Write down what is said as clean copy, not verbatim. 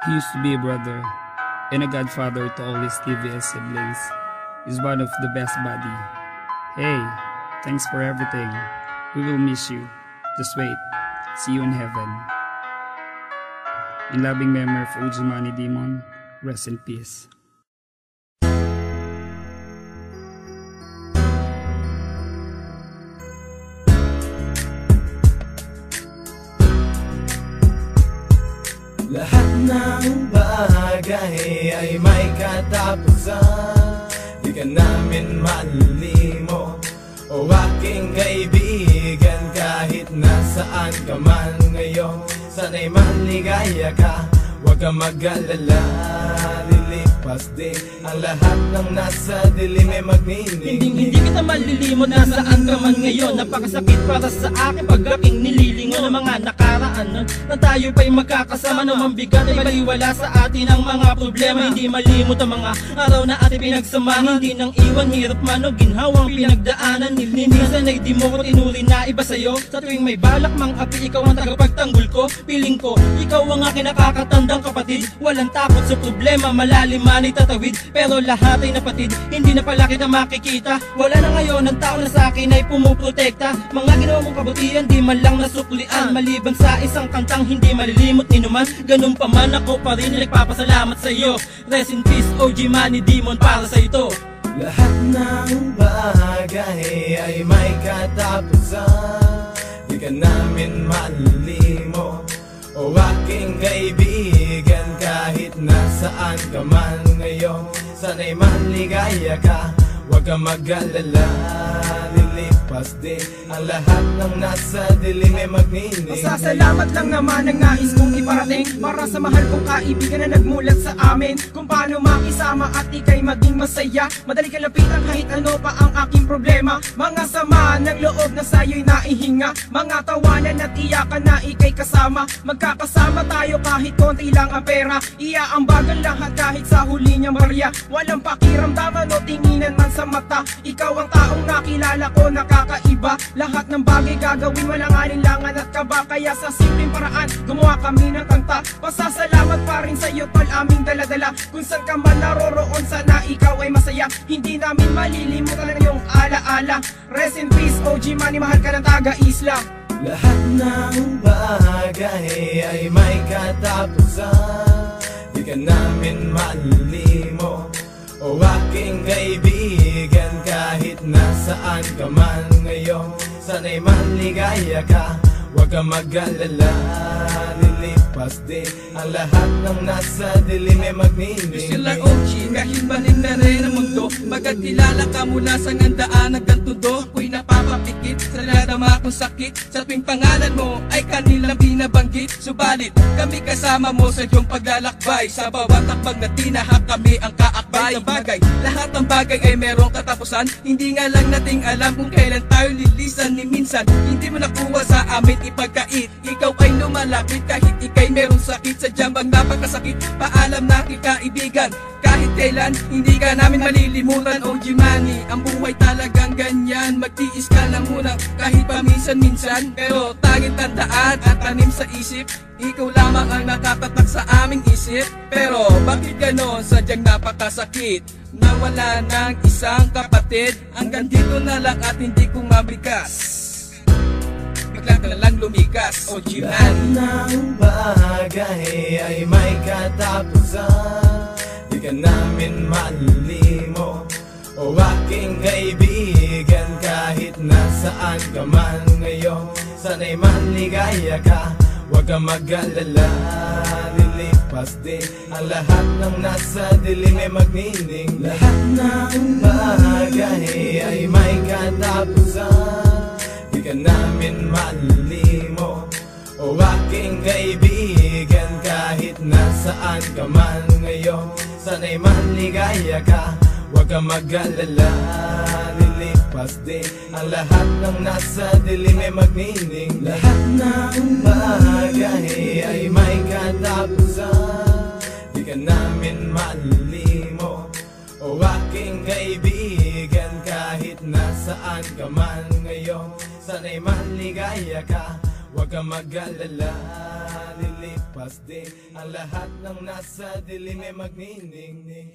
He used to be a brother and a godfather to all his TVS siblings. He's one of the best buddy. Hey, thanks for everything. We will miss you. Just wait. See you in heaven. In loving memory of OG Money Demon, rest in peace. Lahat ng bagay ay may katapusan. Di ka namin malilimo, o aking kaibigan. Kahit nasaan ka man ngayon, sana'y maligaya ka. Huwag kang mag-alala, lilipas din ang lahat ng nasa dilim ay magnining. Hindi kita malilimot, nasaan ka man ngayon. Napakasakit para sa akin pag aking nililingon ng mga nakaraan na tayo pa'y magkakasama. Naman bigat ay baliwala sa atin ang mga problema. Hindi malimot ang mga araw na ating pinagsamahan. Hindi nang iwan, hirap man o ginhawang pinagdaanan. Minsan ay di mo ko tinuri na iba sa'yo. Sa tuwing may balak mang api, ikaw ang tagapagtanggol ko. Piling ko, ikaw ang aking nakakatandang kapatid. Walang takot sa problema, malalim man ay tatawid. Pero lahat ay napatid, hindi na pala kita makikita. Wala na ngayon ang tao na sa akin ay pumuprotekta. Mga ginawa mong kabutihan, di man lang nasuklian. Maliban sa isang kantang hindi malilimot ni numan. Ganun pa man ako pa rin nagpapasalamat sa iyo. Rest in peace OG Money Demon, para sa ito. Lahat ng bagay ay may katapusan. Di ka namin malilimo, o aking kaibigan. Kahit nasaan ka man ngayon, sana'y maligaya ka. Huwag kang mag-alala, lilipas din ang lahat ng nasa dilim ay magnining. Masasalamat lang naman ang nais kong iparating para sa mahal kong kaibigan na nagmulat sa amin. Kung paano makisama at ika'y maging masaya. Madali kang lapitan kahit ano pa ang aking problema. Mga sama ng loob na sa'yo'y naihinga. Mga tawanan at iyakan na ika'y kasama. Magkakasama tayo kahit konti lang ang pera. Iaambagan lahat kahit sa huli niyang barya. Walang pakiramdaman o tinginan man sa mata. Ikaw ang taong nakilala ko, nakakaiba. Lahat ng bagay gagawin, walang alinlangan at kaba. Kaya sa simpleng paraan, gumawa kami ng kanta. Pasasalamat pa rin sa'yo tol, aming daladala. Kung saan ka man naroroon, sana ikaw ay masaya. Hindi namin malilimutan ang iyong alaala. Rest in peace OG Money, mahal ka ng taga-isla. Lahat ng bagay ay may katapusan. Di ka namin malilimo, o aking kaibigan. Kahit nasaan ka man ngayon, sana'y maligaya ka. Huwag kang mag-alala, lilipas din ang lahat ng nasa dilim ay magnining. Sila OG, kahit maling na rin ang mundo. Magkakilala ka mula sa ngandaan hanggang tundo. Ako'y napapapikit sa nadama kong sakit. Sa tuwing pangalan mo ay kanilang binabanggit. Subalit kami kasama mo sa iyong paglalakbay. Sa bawat takbang na tinahak kami ang kaakbay ng bagay. Lahat ng bagay ay merong katapusan. Hindi nga lang nating alam kung kailan tayo lilisan. Ni minsan hindi mo nakuha sa amin ipagkait. Ikaw ay lumalapit kahit ikay merong sakit. Sadyang bang napakasakit, paalam na kaibigan. Kahit kailan, hindi ka namin malilimutan OG Money, ang buhay talagang ganyan. Magtiis ka lang muna kahit paminsan-minsan. Pero tanging tandaan at tanim sa isip, ikaw lamang ang nakatatak sa aming isip. Pero bakit ganon, sadyang napakasakit. Nawala ng isang kapatid. Hanggang dito na lang at hindi ko mabigas. Biglang ka na lang lumikas OG Money. Lahat ng bagay ay may katapusan. Di ka namin malilimo, o aking kaibigan. Kahit nasaan ka man ngayon, sana'y maligaya ka. Huwag kang mag-alala, lilipas din ang lahat ng nasa dilim ay magnining. Lahat ng bagay ay may katapusan. Di ka namin malilimo, o aking kaibigan. Kahit nasaan ka man ngayon, sana'y maligaya ka. Huwag kang mag-alala, lilipas din ang lahat ng nasa dilim ay magnining. Lahat ng bagay ay may katapusan. Di ka namin malilimo, o aking kaibigan. Kahit nasaan ka man ngayon, sana'y maligaya ka. Huwag kang mag-alala, lilipas din ang lahat ng nasa dilim ay magniningning.